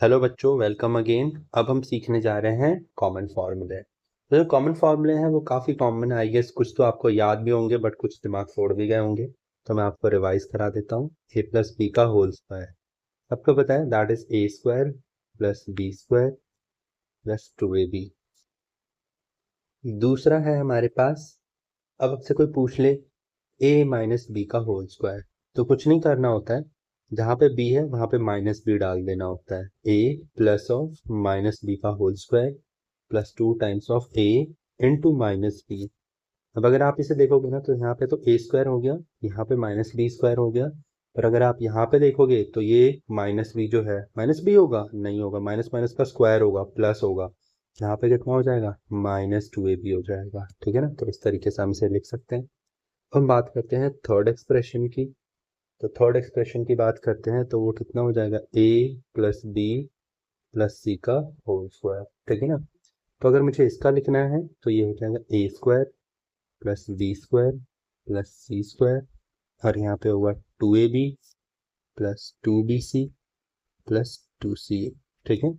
Hello बच्चों, welcome again. अब हम सीखने जा रहे हैं कॉमन फार्मूले। तो जो कॉमन फार्मूले हैं वो काफ़ी कॉमन है, आई गेस कुछ तो आपको याद भी होंगे बट कुछ दिमाग फोड़ भी गए होंगे। तो मैं आपको रिवाइज करा देता हूँ। ए प्लस बी का होल स्क्वायर सबको पता है, that is A square plus B square plus 2ab। दूसरा है हमारे पास, अब आपसे कोई पूछ ले ए माइनस बी का होल स्क्वायर, तो कुछ नहीं करना होता है, जहाँ पे बी है वहाँ पे माइनस बी डाल देना होता है। A plus of minus B का whole square plus 2 times of A into minus B. अब अगर आप इसे देखोगे ना तो यहाँ पे तो ए स्क्वायर हो गया, यहाँ पे माइनस बी स्क्वायर हो गया। पर अगर आप यहाँ पे देखोगे तो ये माइनस बी जो है माइनस बी होगा, नहीं होगा, माइनस माइनस का स्क्वायर होगा, प्लस होगा। यहाँ पे कितना हो जाएगा, माइनस 2ab हो जाएगा। ठीक है ना, तो इस तरीके से हम इसे लिख सकते हैं। हम बात करते हैं थर्ड एक्सप्रेशन की। तो थर्ड एक्सप्रेशन की बात करते हैं तो वो कितना हो जाएगा, ए प्लस बी प्लस सी का होल स्क्वायर। ठीक है ना, तो अगर मुझे इसका लिखना है तो ये हो जाएगा A square plus B square plus C square, और यहाँ पे होगा 2ab plus 2bc plus 2ca। ठीक है,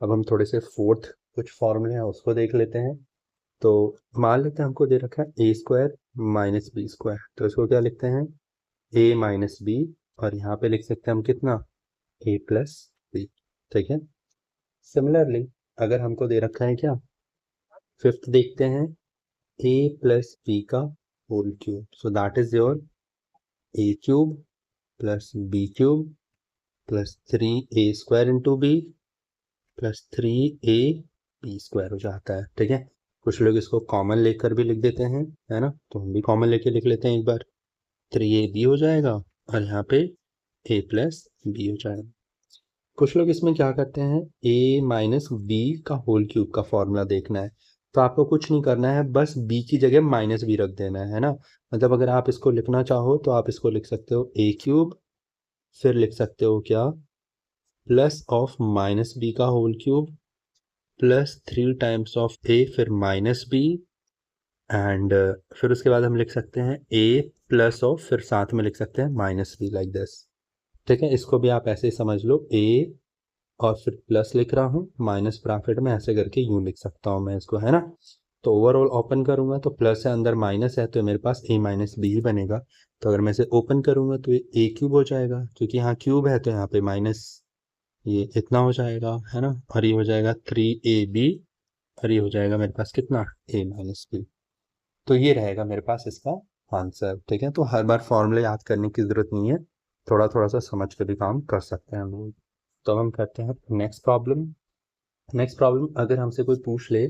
अब हम थोड़े से फोर्थ कुछ फॉर्मूले हैं उसको देख लेते हैं। तो मान लेते हैं हमको दे रखा है ए स्क्वायर माइनस बी स्क्वायर, तो इसको क्या लिखते हैं, ए माइनस बी, और यहाँ पे लिख सकते हैं हम कितना, ए प्लस बी। ठीक है, सिमिलरली अगर हमको दे रखा है क्या, फिफ्थ देखते हैं, ए प्लस बी का whole cube, so that is your A cube plus B cube plus 3a square into B plus 3ab square हो जाता है। ठीक है, कुछ लोग इसको कॉमन लेकर भी लिख देते हैं, है ना, तो हम भी कॉमन लेके लिख लेते हैं एक बार। 3ab हो जाएगा और यहाँ पे a प्लस बी हो जाएगा। कुछ लोग इसमें क्या करते हैं, a माइनस बी का होल क्यूब का फॉर्मूला देखना है, तो आपको कुछ नहीं करना है, बस b की जगह माइनस बी रख देना है ना। मतलब अगर आप इसको लिखना चाहो तो आप इसको लिख सकते हो a क्यूब, फिर लिख सकते हो क्या, प्लस ऑफ माइनस बी का whole cube plus 3 times of a फिर माइनस बी, एंड फिर उसके बाद हम लिख सकते हैं a प्लस ऑफ फिर साथ में लिख सकते हैं माइनस बी, लाइक दिस। ठीक है, इसको भी आप ऐसे ही समझ लो, a और फिर प्लस लिख रहा हूँ, माइनस ब्रैकेट में ऐसे करके यूं लिख सकता हूँ मैं इसको, है ना। तो ओवरऑल ओपन करूंगा तो प्लस है, अंदर माइनस है, तो मेरे पास a माइनस बी ही बनेगा। तो अगर मैं इसे ओपन करूंगा तो ये a क्यूब हो जाएगा, क्योंकि यहाँ क्यूब है तो यहाँ पे माइनस, ये इतना हो जाएगा, है ना, और ये हो जाएगा 3ab, और ये हो जाएगा मेरे पास कितना, a माइनस बी। तो ये रहेगा मेरे पास इसका आंसर। ठीक है, तो हर बार फॉर्मूले याद करने की जरूरत नहीं है, थोड़ा थोड़ा सा समझ के भी काम कर सकते हैं हम लोग। तो हम करते हैं नेक्स्ट प्रॉब्लम। नेक्स्ट प्रॉब्लम, अगर हमसे कोई पूछ ले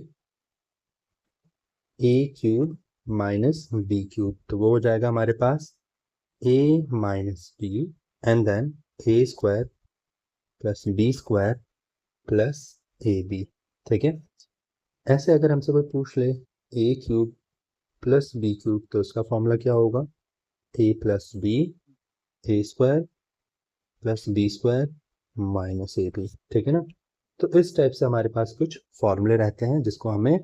A cube minus B cube, तो वो हो जाएगा हमारे पास A minus B and then A square plus B square plus A B. ठीक है, ऐसे अगर हमसे कोई पूछ ले A cube plus B cube, तो उसका फॉर्मूला क्या होगा, A plus B A square plus B square minus A B. ठीक है ना, तो इस टाइप से हमारे पास कुछ फॉर्मूले रहते हैं जिसको हमें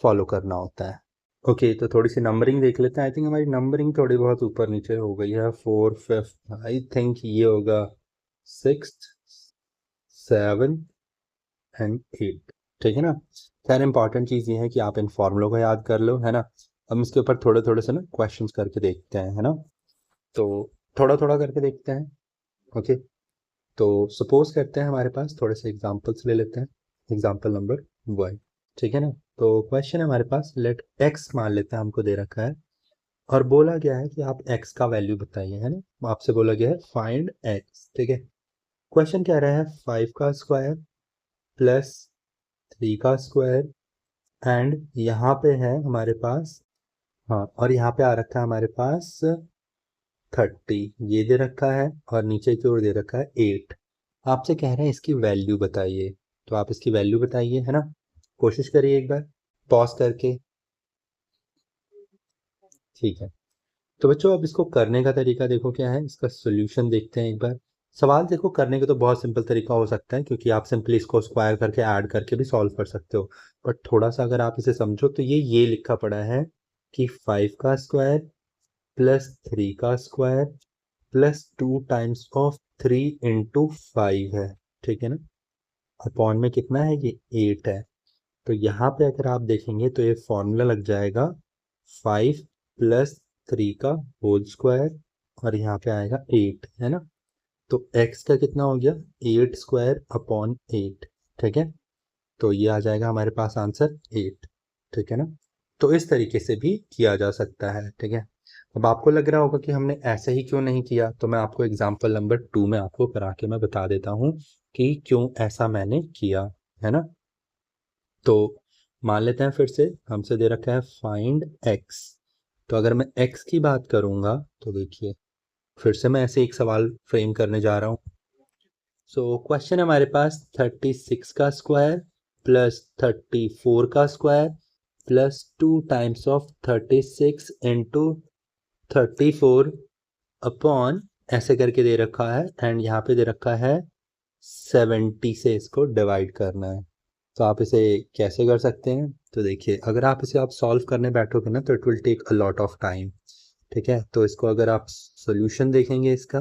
फॉलो करना होता है। ओके, तो थोड़ी सी नंबरिंग देख लेते हैं। आई थिंक हमारी नंबरिंग थोड़ी बहुत ऊपर नीचे हो गई है, 4 5, आई थिंक ये होगा 6 7 एंड 8। ठीक है ना, खैर इंपॉर्टेंट चीज़ ये है कि आप इन फॉर्मूलों को याद कर लो, है ना। हम इसके ऊपर थोड़े थोड़े से ना क्वेश्चंस करके देखते हैं, है ना। तो थोड़ा थोड़ा करके देखते हैं। ओके, तो सपोज करते हैं हमारे पास थोड़े से एग्जांपल्स ले लेते हैं। Example number 1। ठीक है ना, तो क्वेश्चन है हमारे पास, लेट एक्स मान लेते हैं हमको दे रखा है, और बोला गया है कि आप एक्स का वैल्यू बताइए, है ना। आपसे बोला गया है फाइंड एक्स। ठीक है, क्वेश्चन कह रहा है 5 का स्क्वायर प्लस 3 का स्क्वायर, एंड यहाँ पे है हमारे पास, हाँ, और यहाँ पे आ रखा है हमारे पास 30, ये दे रखा है, और नीचे की ओर दे रखा है 8। आपसे कह रहे हैं इसकी वैल्यू बताइए, तो आप इसकी वैल्यू बताइए, है ना। कोशिश करिए एक बार पॉज करके। ठीक है, तो बच्चों अब इसको करने का तरीका देखो क्या है, इसका सोल्यूशन देखते हैं एक बार। सवाल देखो करने का तो बहुत सिंपल तरीका हो सकता है, क्योंकि आप सिंपली इसको स्क्वायर करके ऐड करके भी सॉल्व कर सकते हो। बट थोड़ा सा अगर आप इसे समझो तो ये लिखा पड़ा है कि 5 का स्क्वायर प्लस 3 का square plus 2 times of 3 into 5 है। ठीक है ना, अपॉन में कितना है, ये 8 है। तो यहाँ पे अगर आप देखेंगे तो ये फॉर्मूला लग जाएगा 5 + 3 का होल स्क्वायर और यहाँ पे आएगा 8, है ना। तो x का कितना हो गया, 8² / 8, ठीक है। तो ये आ जाएगा हमारे पास आंसर 8, ठीक है ना। तो इस तरीके से भी किया जा सकता है, ठीक है। अब आपको लग रहा होगा कि हमने ऐसे ही क्यों नहीं किया, तो मैं आपको एग्जाम्पल नंबर 2 में आपको करा के मैं बता देता हूँ कि क्यों ऐसा मैंने किया, है ना। तो मान लेते हैं फिर से, हमसे दे रखा है फाइंड x। तो अगर मैं x की बात करूंगा तो देखिए फिर से मैं ऐसे एक सवाल फ्रेम करने जा रहा हूँ। सो क्वेश्चन है हमारे पास 36 का स्क्वायर प्लस 34 का square plus 2 times of 36 into 34 upon ऐसे करके दे रखा है, एंड यहाँ पे दे रखा है 70 से इसको डिवाइड करना है। तो आप इसे कैसे कर सकते हैं, तो देखिए अगर आप इसे आप सॉल्व करने बैठोगे ना तो it will take a lot of time, ठीक है। तो इसको अगर आप सोल्यूशन देखेंगे इसका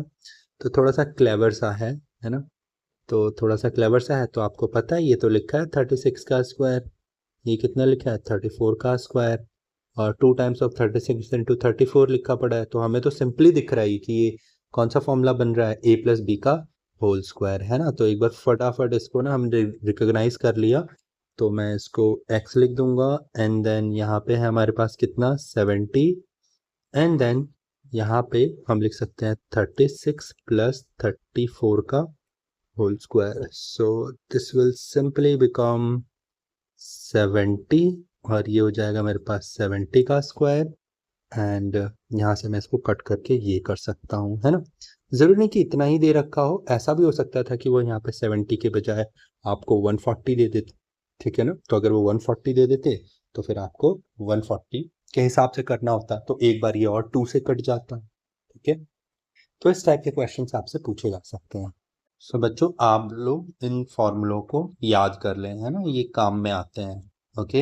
तो थोड़ा सा क्लेवर सा है ना। तो थोड़ा सा क्लेवर सा है, तो आपको पता है ये तो लिखा है 36 का स्क्वायर, ये कितना लिखा है 34 का स्क्वायर, और 2 टाइम्स ऑफ 36 इंटू 34 लिखा पड़ा है। तो हमें तो सिंपली दिख रहा है कि ये कौन सा फॉर्मूला बन रहा है, a+b का होल स्क्वायर, है ना। तो एक बार फटाफट इसको ना हमने रिकॉग्नाइज कर लिया, तो मैं इसको x लिख दूंगा, एंड देन यहाँ पे है हमारे पास कितना 70, एंड देन यहाँ पे हम लिख सकते हैं 36 + 34 का whole square. So this will simply become 70, और ये हो जाएगा मेरे पास 70 का स्क्वायर, एंड यहाँ से मैं इसको कट करके ये कर सकता हूँ, है ना। ज़रूरी नहीं कि इतना ही दे रखा हो, ऐसा भी हो सकता था कि वो यहाँ पे 70 के बजाय आपको 140 दे देते, ठीक है ना। तो अगर वो 140 दे देते तो फिर आपको 140 के हिसाब से करना होता, तो एक बार ये और 2 से कट जाता, ठीक है। तो इस टाइप के क्वेश्चन आपसे पूछे जा सकते हैं। सो बच्चों आप लोग इन फॉर्मूलों को याद कर लें, है ना, ये काम में आते हैं, ओके।